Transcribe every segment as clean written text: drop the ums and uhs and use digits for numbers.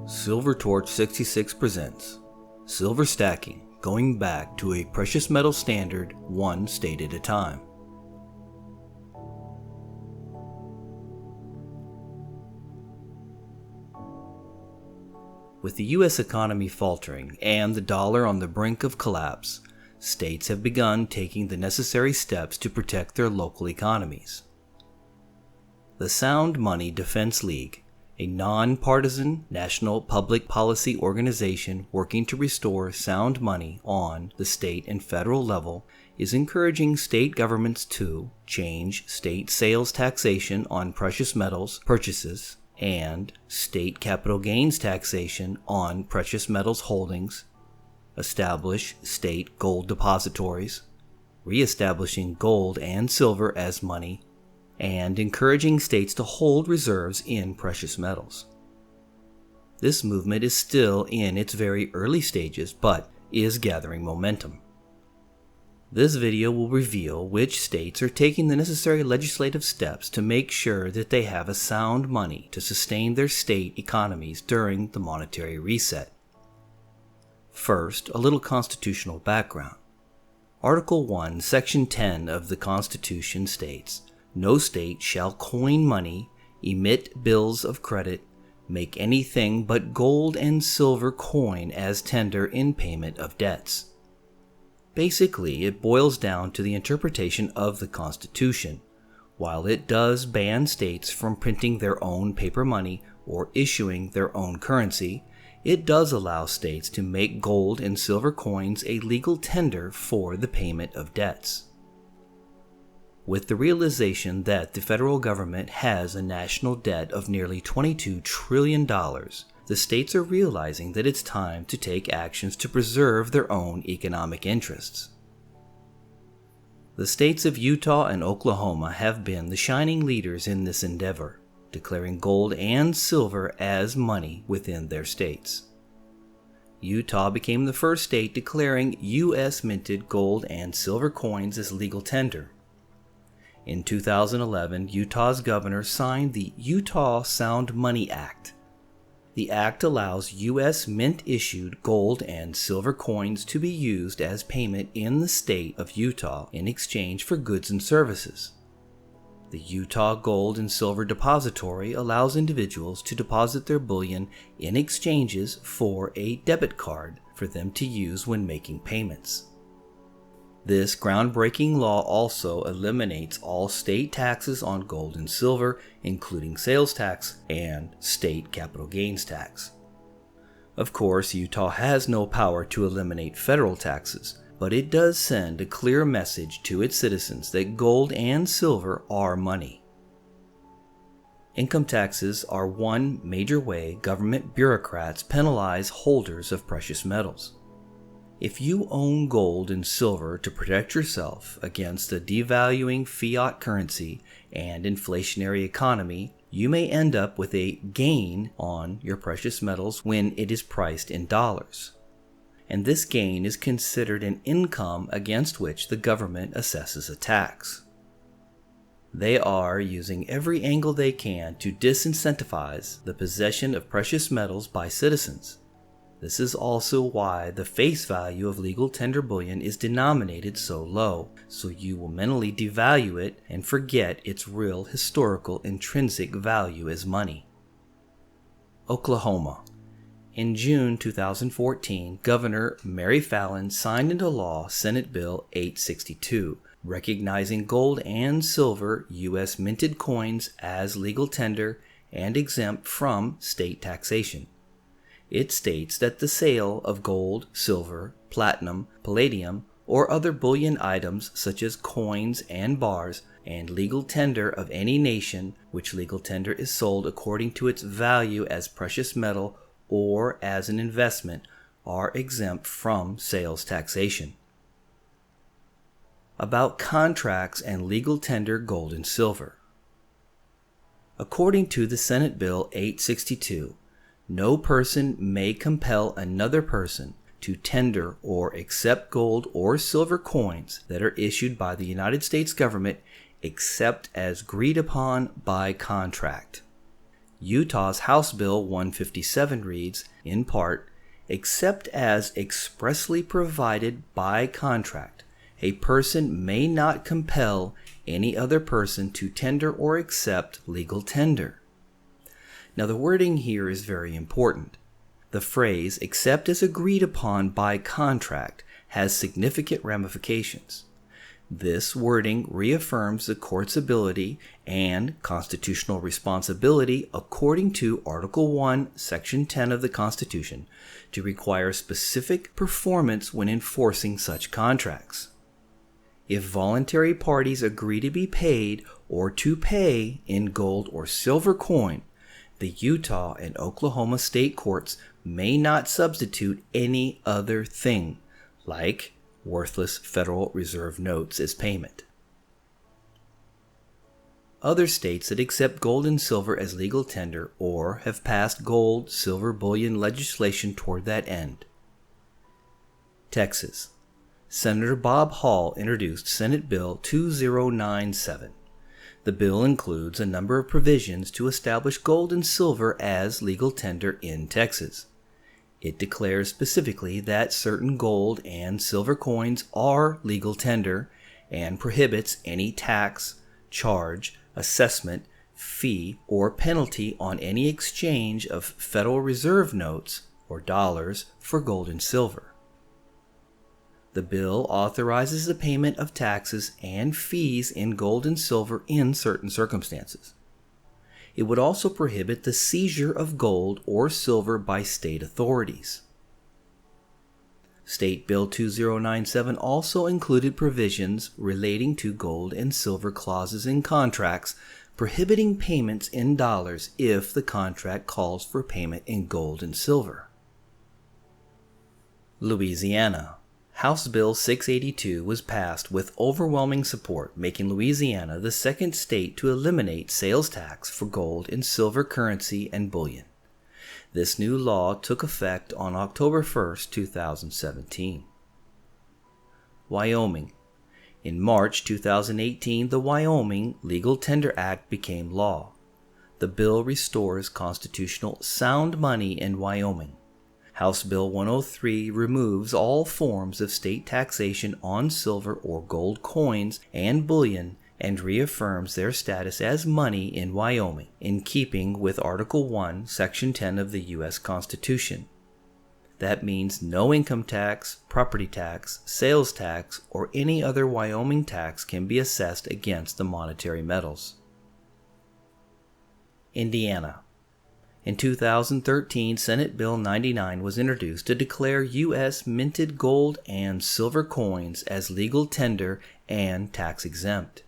Silver Torch 66 presents Silver Stacking, going back to a precious metal standard one state at a time. With the U.S. economy faltering and the dollar on the brink of collapse, states have begun taking the necessary steps to protect their local economies. The Sound Money Defense League, a non-partisan national public policy organization working to restore sound money on the state and federal level, is encouraging state governments to change state sales taxation on precious metals purchases and state capital gains taxation on precious metals holdings, establish state gold depositories, reestablishing gold and silver as money, and encouraging states to hold reserves in precious metals. This movement is still in its very early stages, but is gathering momentum. This video will reveal which states are taking the necessary legislative steps to make sure that they have a sound money to sustain their state economies during the monetary reset. First, a little constitutional background. Article 1, Section 10 of the Constitution states, "No state shall coin money, emit bills of credit, make anything but gold and silver coin as tender in payment of debts." Basically, it boils down to the interpretation of the Constitution. While it does ban states from printing their own paper money or issuing their own currency, it does allow states to make gold and silver coins a legal tender for the payment of debts. With the realization that the federal government has a national debt of nearly $22 trillion, the states are realizing that it's time to take actions to preserve their own economic interests. The states of Utah and Oklahoma have been the shining leaders in this endeavor, declaring gold and silver as money within their states. Utah became the first state declaring U.S. minted gold and silver coins as legal tender. In 2011, Utah's governor signed the Utah Sound Money Act. The act allows U.S. mint-issued gold and silver coins to be used as payment in the state of Utah in exchange for goods and services. The Utah Gold and Silver Depository allows individuals to deposit their bullion in exchanges for a debit card for them to use when making payments. This groundbreaking law also eliminates all state taxes on gold and silver, including sales tax and state capital gains tax. Of course, Utah has no power to eliminate federal taxes, but it does send a clear message to its citizens that gold and silver are money. Income taxes are one major way government bureaucrats penalize holders of precious metals. If you own gold and silver to protect yourself against a devaluing fiat currency and inflationary economy, you may end up with a gain on your precious metals when it is priced in dollars. And this gain is considered an income against which the government assesses a tax. They are using every angle they can to disincentivize the possession of precious metals by citizens. This is also why the face value of legal tender bullion is denominated so low, so you will mentally devalue it and forget its real historical intrinsic value as money. Oklahoma. In June 2014, Governor Mary Fallin signed into law Senate Bill 862, recognizing gold and silver U.S. minted coins as legal tender and exempt from state taxation. It states that the sale of gold, silver, platinum, palladium, or other bullion items such as coins and bars, and legal tender of any nation, which legal tender is sold according to its value as precious metal or as an investment, are exempt from sales taxation. About contracts and legal tender gold and silver. According to the Senate Bill 862, no person may compel another person to tender or accept gold or silver coins that are issued by the United States government except as agreed upon by contract. Utah's House Bill 157 reads, in part, except as expressly provided by contract, a person may not compel any other person to tender or accept legal tender. Now the wording here is very important. The phrase, except as agreed upon by contract, has significant ramifications. This wording reaffirms the court's ability and constitutional responsibility according to Article 1, Section 10 of the Constitution to require specific performance when enforcing such contracts. If voluntary parties agree to be paid or to pay in gold or silver coin, the Utah and Oklahoma state courts may not substitute any other thing, like worthless Federal Reserve notes as payment. Other states that accept gold and silver as legal tender or have passed gold, silver bullion legislation toward that end. Texas. Senator Bob Hall introduced Senate Bill 2097. The bill includes a number of provisions to establish gold and silver as legal tender in Texas. It declares specifically that certain gold and silver coins are legal tender and prohibits any tax, charge, assessment, fee, or penalty on any exchange of Federal Reserve notes or dollars for gold and silver. The bill authorizes the payment of taxes and fees in gold and silver in certain circumstances. It would also prohibit the seizure of gold or silver by state authorities. State Bill 2097 also included provisions relating to gold and silver clauses in contracts prohibiting payments in dollars if the contract calls for payment in gold and silver. Louisiana. House Bill 682 was passed with overwhelming support, making Louisiana the second state to eliminate sales tax for gold and silver currency and bullion. This new law took effect on October 1, 2017. Wyoming. In March 2018, the Wyoming Legal Tender Act became law. The bill restores constitutional sound money in Wyoming. House Bill 103 removes all forms of state taxation on silver or gold coins and bullion and reaffirms their status as money in Wyoming, in keeping with Article 1, Section 10 of the U.S. Constitution. That means no income tax, property tax, sales tax, or any other Wyoming tax can be assessed against the monetary metals. Indiana. In 2013, Senate Bill 99 was introduced to declare U.S. minted gold and silver coins as legal tender and tax-exempt.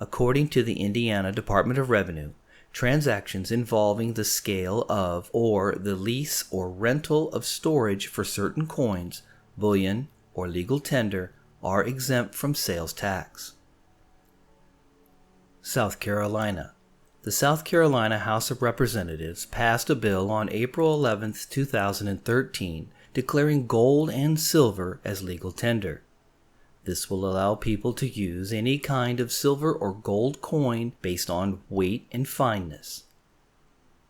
According to the Indiana Department of Revenue, transactions involving the sale of or the lease or rental of storage for certain coins, bullion, or legal tender are exempt from sales tax. South Carolina. The South Carolina House of Representatives passed a bill on April 11, 2013, declaring gold and silver as legal tender. This will allow people to use any kind of silver or gold coin based on weight and fineness.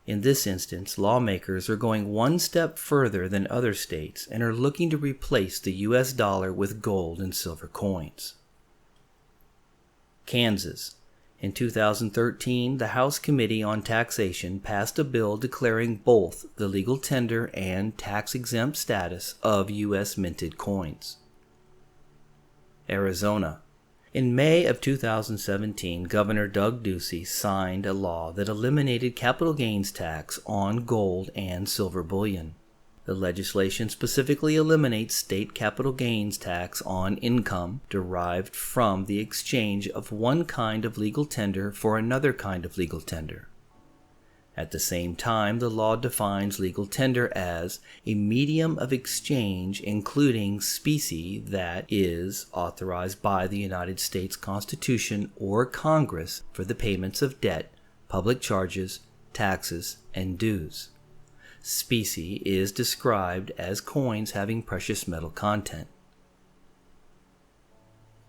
In this instance, lawmakers are going one step further than other states and are looking to replace the U.S. dollar with gold and silver coins. Kansas. In 2013, the House Committee on Taxation passed a bill declaring both the legal tender and tax-exempt status of U.S. minted coins. Arizona. In May of 2017, Governor Doug Ducey signed a law that eliminated capital gains tax on gold and silver bullion. The legislation specifically eliminates state capital gains tax on income derived from the exchange of one kind of legal tender for another kind of legal tender. At the same time, the law defines legal tender as a medium of exchange including specie that is authorized by the United States Constitution or Congress for the payments of debt, public charges, taxes, and dues. Specie is described as coins having precious metal content.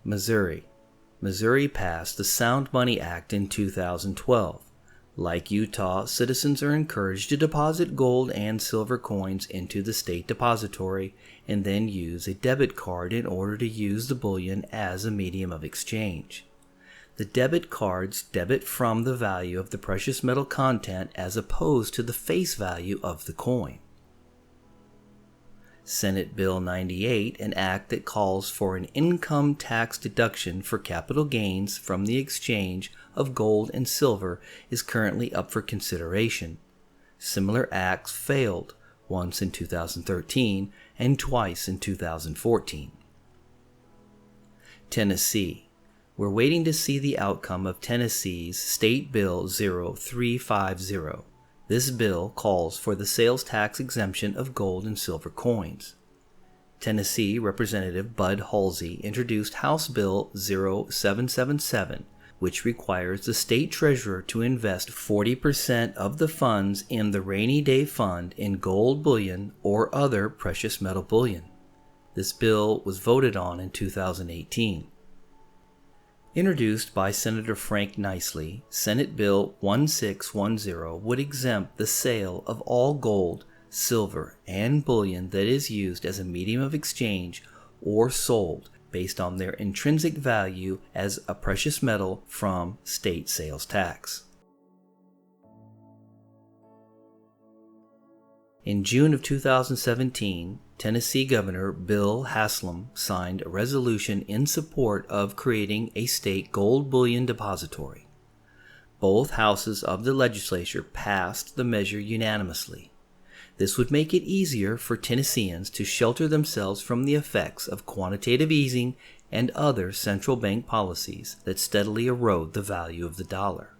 Missouri. Missouri passed the Sound Money Act in 2012. Like Utah, citizens are encouraged to deposit gold and silver coins into the state depository and then use a debit card in order to use the bullion as a medium of exchange. The debit cards debit from the value of the precious metal content as opposed to the face value of the coin. Senate Bill 98, an act that calls for an income tax deduction for capital gains from the exchange of gold and silver, is currently up for consideration. Similar acts failed, once in 2013 and twice in 2014. Tennessee. We're waiting to see the outcome of Tennessee's State Bill 0350. This bill calls for the sales tax exemption of gold and silver coins. Tennessee Representative Bud Halsey introduced House Bill 0777, which requires the state treasurer to invest 40% of the funds in the rainy day fund in gold bullion or other precious metal bullion. This bill was voted on in 2018. Introduced by Senator Frank Nicely, Senate Bill 1610 would exempt the sale of all gold, silver, and bullion that is used as a medium of exchange or sold based on their intrinsic value as a precious metal from state sales tax. In June of 2017, Tennessee Governor Bill Haslam signed a resolution in support of creating a state gold bullion depository. Both houses of the legislature passed the measure unanimously. This would make it easier for Tennesseans to shelter themselves from the effects of quantitative easing and other central bank policies that steadily erode the value of the dollar.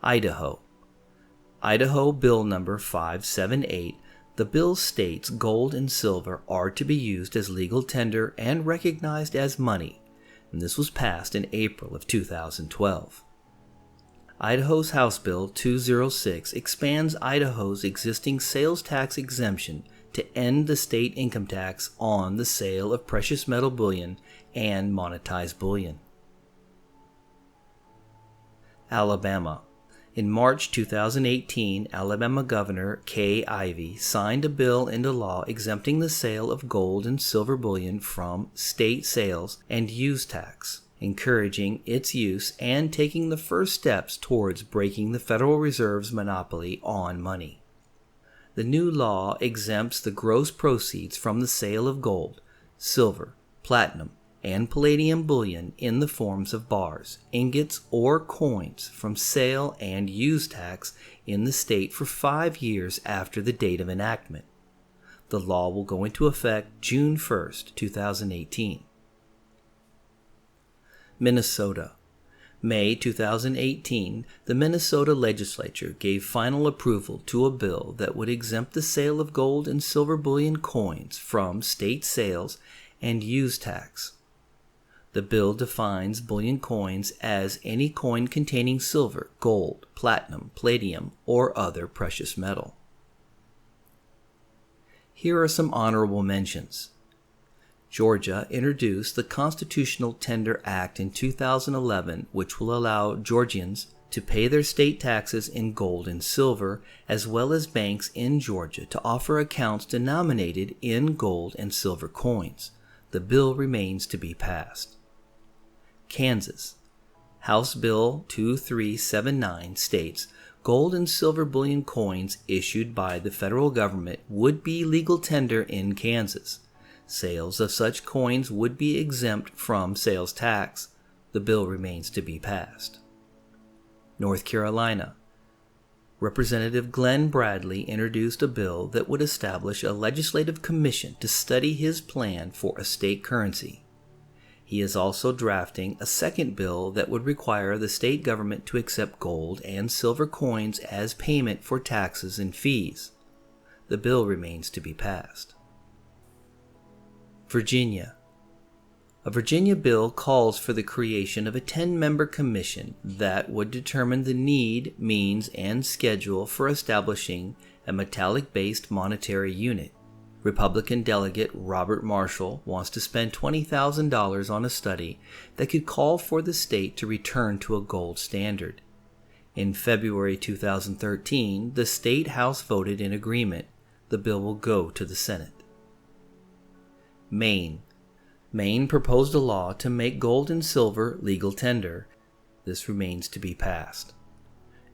Idaho. Idaho Bill Number 578. The bill states gold and silver are to be used as legal tender and recognized as money, and this was passed in April of 2012. Idaho's House Bill 206 expands Idaho's existing sales tax exemption to end the state income tax on the sale of precious metal bullion and monetized bullion. Alabama. In March 2018, Alabama Governor Kay Ivey signed a bill into law exempting the sale of gold and silver bullion from state sales and use tax, encouraging its use and taking the first steps towards breaking the Federal Reserve's monopoly on money. The new law exempts the gross proceeds from the sale of gold, silver, platinum, and palladium bullion in the forms of bars, ingots, or coins from sale and use tax in the state for 5 years after the date of enactment. The law will go into effect June 1, 2018. Minnesota. May 2018, the Minnesota legislature gave final approval to a bill that would exempt the sale of gold and silver bullion coins from state sales and use tax. The bill defines bullion coins as any coin containing silver, gold, platinum, palladium, or other precious metal. Here are some honorable mentions. Georgia introduced the Constitutional Tender Act in 2011, which will allow Georgians to pay their state taxes in gold and silver, as well as banks in Georgia to offer accounts denominated in gold and silver coins. The bill remains to be passed. Kansas. House Bill 2379 states gold and silver bullion coins issued by the federal government would be legal tender in Kansas. Sales of such coins would be exempt from sales tax. The bill remains to be passed. North Carolina. Representative Glenn Bradley introduced a bill that would establish a legislative commission to study his plan for a state currency. He is also drafting a second bill that would require the state government to accept gold and silver coins as payment for taxes and fees. The bill remains to be passed. Virginia. A Virginia bill calls for the creation of a 10-member commission that would determine the need, means, and schedule for establishing a metallic-based monetary unit. Republican delegate Robert Marshall wants to spend $20,000 on a study that could call for the state to return to a gold standard. In February 2013, the State House voted in agreement. The bill will go to the Senate. Maine. Maine proposed a law to make gold and silver legal tender. This remains to be passed.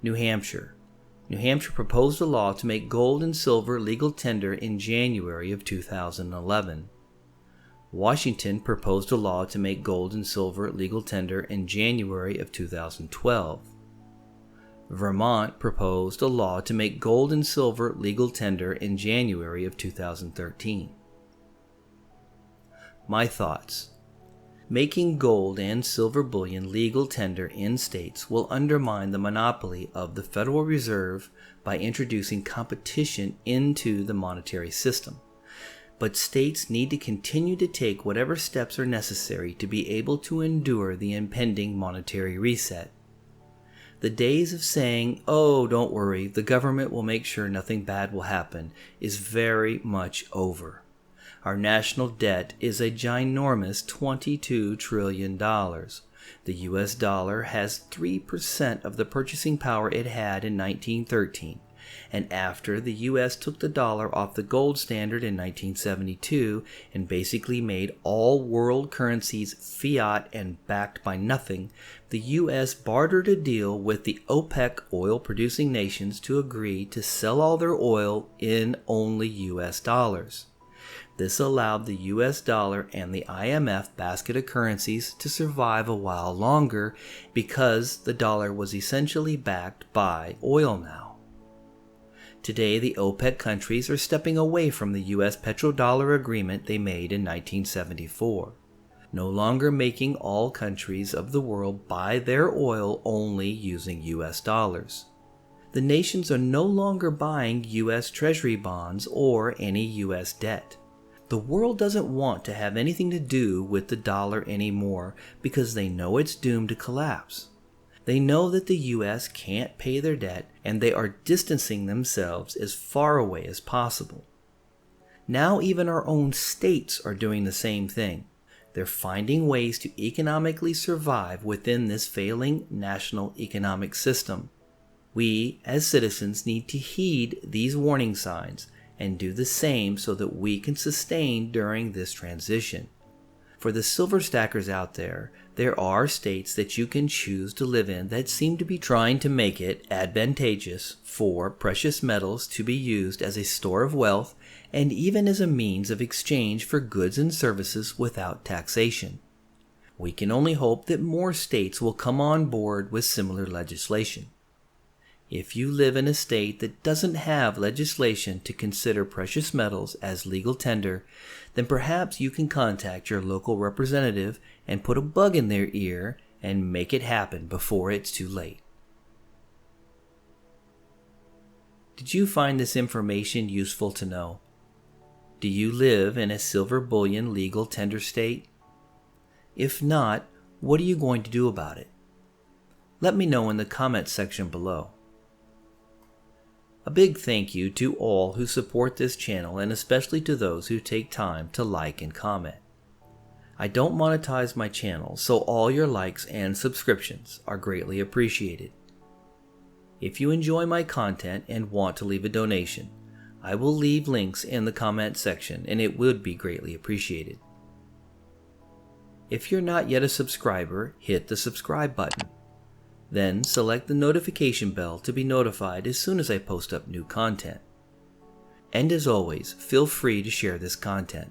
New Hampshire. New Hampshire proposed a law to make gold and silver legal tender in January of 2011. Washington proposed a law to make gold and silver legal tender in January of 2012. Vermont proposed a law to make gold and silver legal tender in January of 2013. My thoughts. Making gold and silver bullion legal tender in states will undermine the monopoly of the Federal Reserve by introducing competition into the monetary system. But states need to continue to take whatever steps are necessary to be able to endure the impending monetary reset. The days of saying, "Oh, don't worry, the government will make sure nothing bad will happen," is very much over. Our national debt is a ginormous $22 trillion. The US dollar has 3% of the purchasing power it had in 1913, and after the US took the dollar off the gold standard in 1972 and basically made all world currencies fiat and backed by nothing, the US bartered a deal with the OPEC oil-producing nations to agree to sell all their oil in only US dollars. This allowed the US dollar and the IMF basket of currencies to survive a while longer because the dollar was essentially backed by oil now. Today, the OPEC countries are stepping away from the US petrodollar agreement they made in 1974, no longer making all countries of the world buy their oil only using US dollars. The nations are no longer buying US Treasury bonds or any US debt. The world doesn't want to have anything to do with the dollar anymore because they know it's doomed to collapse. They know that the US can't pay their debt, and they are distancing themselves as far away as possible. Now even our own states are doing the same thing. They're finding ways to economically survive within this failing national economic system. We, as citizens, need to heed these warning signs and do the same so that we can sustain during this transition. For the silver stackers out there are states that you can choose to live in that seem to be trying to make it advantageous for precious metals to be used as a store of wealth and even as a means of exchange for goods and services without taxation. We can only hope that more states will come on board with similar legislation. If you live in a state that doesn't have legislation to consider precious metals as legal tender, then perhaps you can contact your local representative and put a bug in their ear and make it happen before it's too late. Did you find this information useful to know? Do you live in a silver bullion legal tender state? If not, what are you going to do about it? Let me know in the comments section below. A big thank you to all who support this channel, and especially to those who take time to like and comment. I don't monetize my channel, so all your likes and subscriptions are greatly appreciated. If you enjoy my content and want to leave a donation, I will leave links in the comment section, and it would be greatly appreciated. If you're not yet a subscriber, hit the subscribe button. Then select the notification bell to be notified as soon as I post up new content. And as always, feel free to share this content.